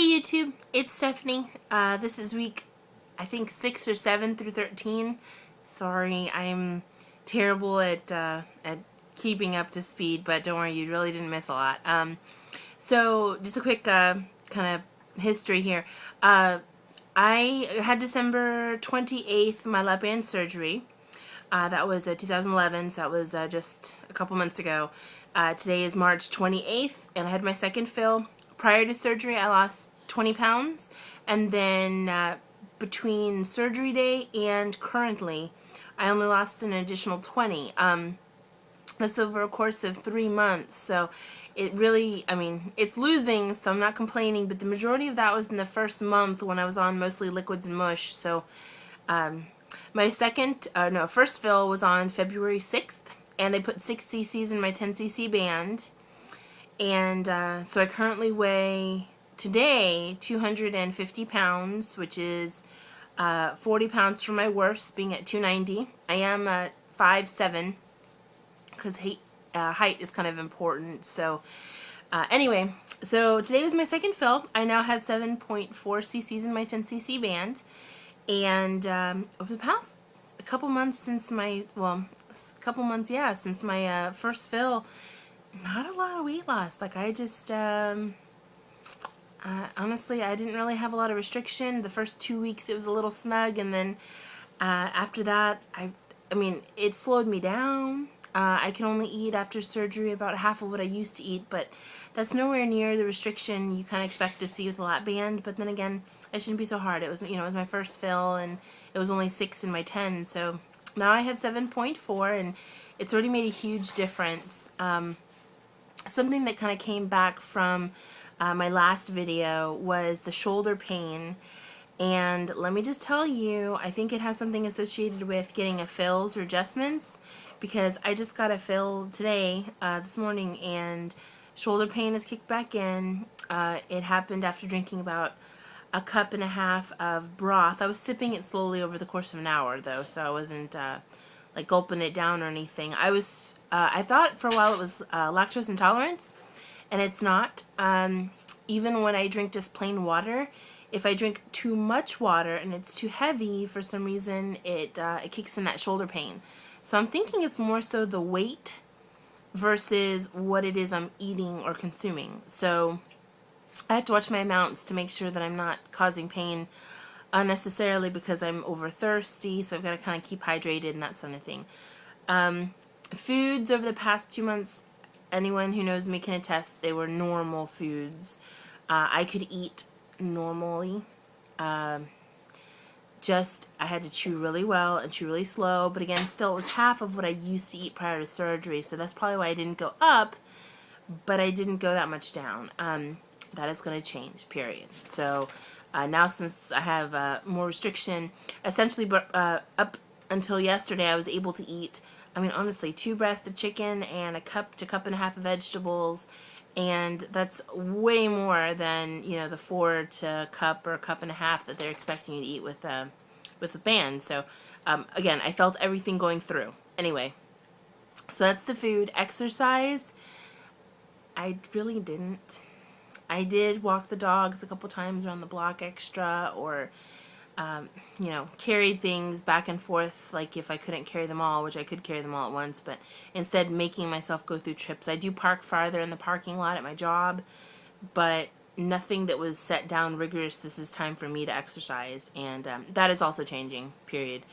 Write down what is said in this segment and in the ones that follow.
Hey YouTube, it's Stephanie. This is week, I think 6 or 7 through 13. Sorry, I'm terrible at keeping up to speed, but don't worry, you really didn't miss a lot. So just a quick kind of history here. I had December 28th my lap band surgery. That was 2011, so that was just a couple months ago. Today is March 28th, and I had my second fill. Prior to surgery, I lost 20 pounds, and then between surgery day and currently, I only lost an additional 20. That's over a course of 3 months, so it really, I mean, it's losing, so I'm not complaining, but the majority of that was in the first month when I was on mostly liquids and mush, so my first fill was on February 6th, and they put 6 cc's in my 10 cc band, and so I currently weigh, today, 250 pounds, which is 40 pounds from my worst, being at 290. I am 5'7", because height is kind of important, so anyway, so today was my second fill. I now have 7.4 cc's in my 10 cc band, and over the past couple months since my, since my first fill, not a lot of weight loss. Like, I just, honestly, I didn't really have a lot of restriction. The first 2 weeks it was a little snug, and then after that, I mean, it slowed me down. I can only eat after surgery about half of what I used to eat, but that's nowhere near the restriction you kind of expect to see with a lap band. But then again, it shouldn't be so hard. It was, it was my first fill, and it was only 6 in my 10, so now I have 7.4, and it's already made a huge difference. Something that kind of came back from my last video was the shoulder pain, and let me just tell you, I think it has something associated with getting a fills or adjustments, because I just got a fill today, this morning, and shoulder pain has kicked back in. It happened after drinking about a cup and a half of broth. I was sipping it slowly over the course of an hour, though, so I wasn't like gulping it down or anything. I thought for a while it was lactose intolerance, and it's not. Even when I drink just plain water, if I drink too much water and it's too heavy, for some reason it kicks in that shoulder pain. So I'm thinking it's more so the weight versus what it is I'm eating or consuming. So I have to watch my amounts to make sure that I'm not causing pain unnecessarily because I'm over thirsty, so I've got to kind of keep hydrated and that sort of thing. Foods over the past 2 months, anyone who knows me can attest, they were normal foods. I could eat normally. I had to chew really well and chew really slow, but again, still it was half of what I used to eat prior to surgery, so that's probably why I didn't go up, but I didn't go that much down. That is going to change, period. So now, since I have more restriction, essentially up until yesterday I was able to eat, I mean, honestly, 2 breasts of chicken and a cup to cup and a half of vegetables, and that's way more than, the 4 to cup or cup and a half that they're expecting you to eat with the band. So again, I felt everything going through. Anyway, so that's the food. Exercise, I really didn't. I did walk the dogs a couple times around the block extra, or carried things back and forth, like if I couldn't carry them all, which I could carry them all at once, but instead making myself go through trips. I do park farther in the parking lot at my job, but nothing that was set down rigorous, this is time for me to exercise, and that is also changing, period.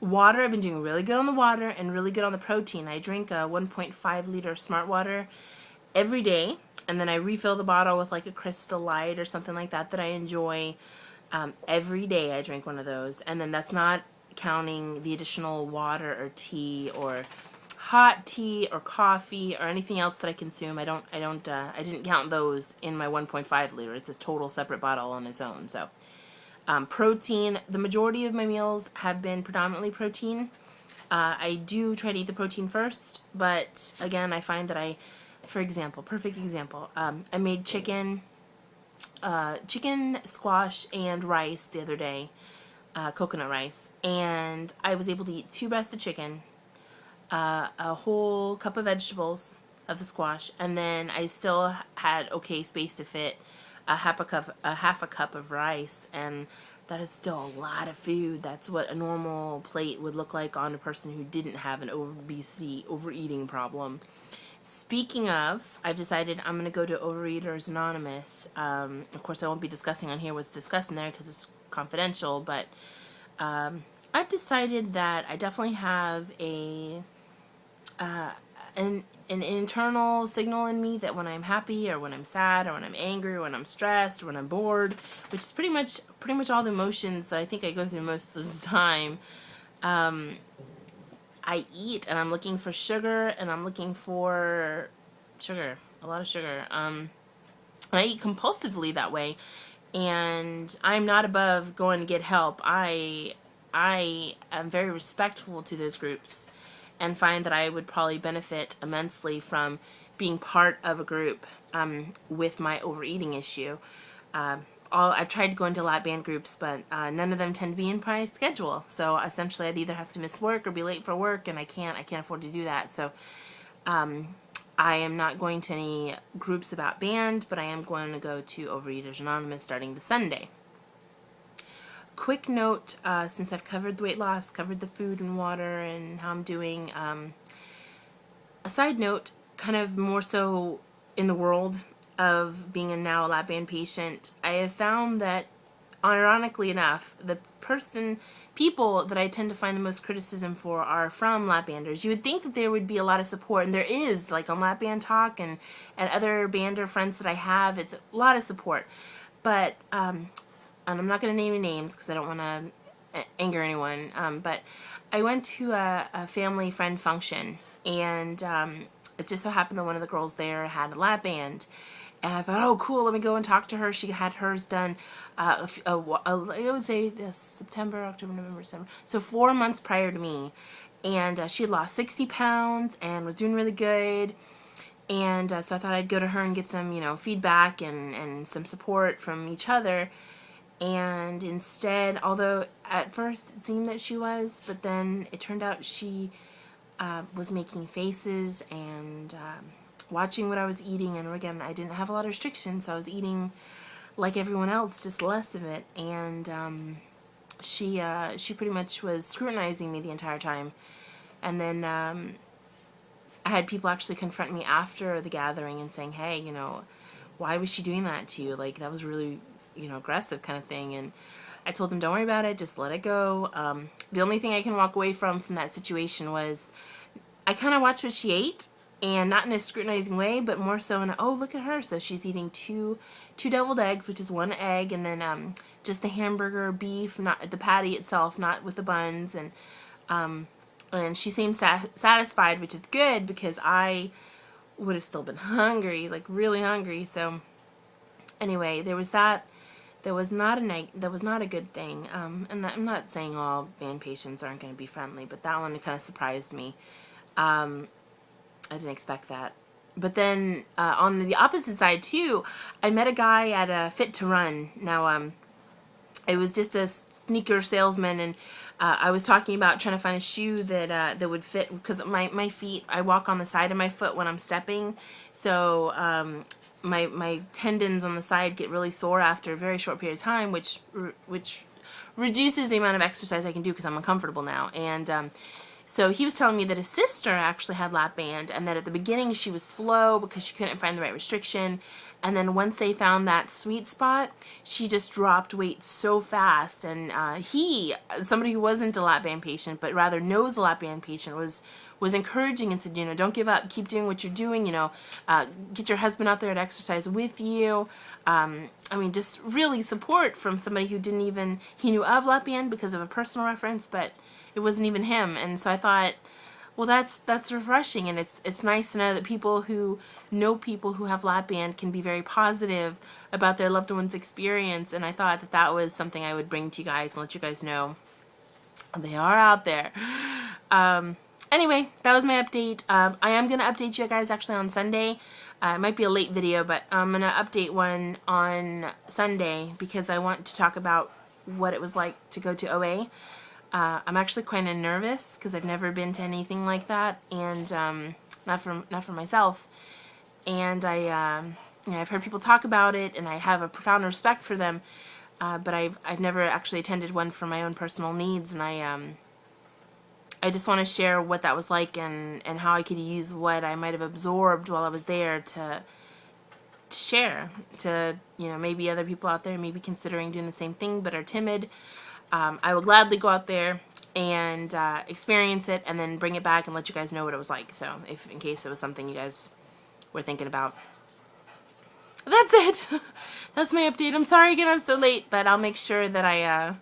Water, I've been doing really good on the water and really good on the protein. I drink a 1.5 liter Smart Water every day, and then I refill the bottle with like a Crystal Light or something like that I enjoy. Every day I drink one of those, and then that's not counting the additional water or tea or hot tea or coffee or anything else that I consume. I didn't count those in my 1.5 liter. It's a total separate bottle on its own. So protein, the majority of my meals have been predominantly protein. I do try to eat the protein first, but again, I find that for example, perfect example, I made chicken squash and rice the other day, coconut rice, and I was able to eat 2 breasts of chicken, a whole cup of vegetables of the squash, and then I still had okay space to fit half a cup of rice, and that is still a lot of food. That's what a normal plate would look like on a person who didn't have an overeating problem. Speaking of, I've decided I'm going to go to Overeaters Anonymous. Of course, I won't be discussing on here what's discussed in there because it's confidential, but I've decided that I definitely have an internal signal in me that when I'm happy or when I'm sad or when I'm angry or when I'm stressed or when I'm bored, which is pretty much all the emotions that I think I go through most of the time, I eat, and I'm looking for sugar, and I'm looking for sugar, a lot of sugar. And I eat compulsively that way, and I'm not above going to get help. I am very respectful to those groups, and find that I would probably benefit immensely from being part of a group with my overeating issue. I've tried to go into lap band groups, but none of them tend to be in my schedule. So essentially, I'd either have to miss work or be late for work, and I can't afford to do that. So I am not going to any groups about band, but I am going to go to Overeaters Anonymous starting this Sunday. Quick note, since I've covered the weight loss, covered the food and water, and how I'm doing, a side note, kind of more so in the world of being now a lap band patient, I have found that, ironically enough, the people that I tend to find the most criticism for are from lap banders. You would think that there would be a lot of support, and there is, like on Lap Band Talk and other bander friends that I have, it's a lot of support. But, and I'm not going to name any names because I don't want to anger anyone, but I went to a family friend function, and it just so happened that one of the girls there had a lap band. And I thought, oh, cool, let me go and talk to her. She had hers done, I would say September, October, November, December. So 4 months prior to me. And she had lost 60 pounds and was doing really good. And so I thought I'd go to her and get some, feedback and some support from each other. And instead, although at first it seemed that she was, but then it turned out she was making faces and watching what I was eating, and again, I didn't have a lot of restrictions, so I was eating like everyone else, just less of it, and she pretty much was scrutinizing me the entire time. And then I had people actually confront me after the gathering and saying, hey, why was she doing that to you? Like, that was really, aggressive kind of thing. And I told them, don't worry about it, just let it go. The only thing I can walk away from that situation was I kind of watched what she ate, and not in a scrutinizing way, but more so in a, oh, look at her. So she's eating two deviled eggs, which is one egg, and then just the hamburger beef, not the patty itself, not with the buns, and she seemed satisfied, which is good because I would have still been hungry, like really hungry. So anyway, there was that. That was not a good thing. And I'm not saying all band patients aren't going to be friendly, but that one kind of surprised me. I didn't expect that. But then on the opposite side too, I met a guy at a Fit to Run. Now it was just a sneaker salesman, and I was talking about trying to find a shoe that would fit, because my feet, I walk on the side of my foot when I'm stepping, so my tendons on the side get really sore after a very short period of time, which reduces the amount of exercise I can do because I'm uncomfortable now. And so he was telling me that his sister actually had lap band, and that at the beginning she was slow because she couldn't find the right restriction, and then once they found that sweet spot, she just dropped weight so fast. And somebody who wasn't a lap band patient but rather knows a lap band patient, was encouraging and said, don't give up, keep doing what you're doing, get your husband out there to exercise with you. I mean, just really support from somebody who he knew of lap band because of a personal reference, but it wasn't even him. And so I thought, well, that's refreshing, and it's nice to know that people who know people who have lap band can be very positive about their loved one's experience. And I thought that was something I would bring to you guys and let you guys know they are out there. Anyway, that was my update. I am going to update you guys actually on Sunday. It might be a late video, but I'm going to update one on Sunday because I want to talk about what it was like to go to OA. I'm actually kind of nervous because I've never been to anything like that, and not for myself. And I you know, I've heard people talk about it, and I have a profound respect for them, but I've never actually attended one for my own personal needs, and I just want to share what that was like, and how I could use what I might have absorbed while I was there to share to, you know, maybe other people out there maybe considering doing the same thing but are timid. I will gladly go out there and experience it, and then bring it back and let you guys know what it was like. So if in case it was something you guys were thinking about. That's it. That's my update. I'm sorry again I'm so late, but I'll make sure that I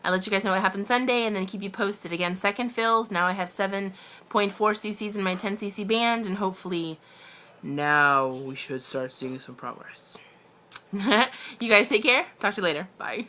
let you guys know what happened Sunday, and then keep you posted. Again, second fills. Now I have 7.4 cc's in my 10 cc band, and hopefully now we should start seeing some progress. You guys take care. Talk to you later. Bye.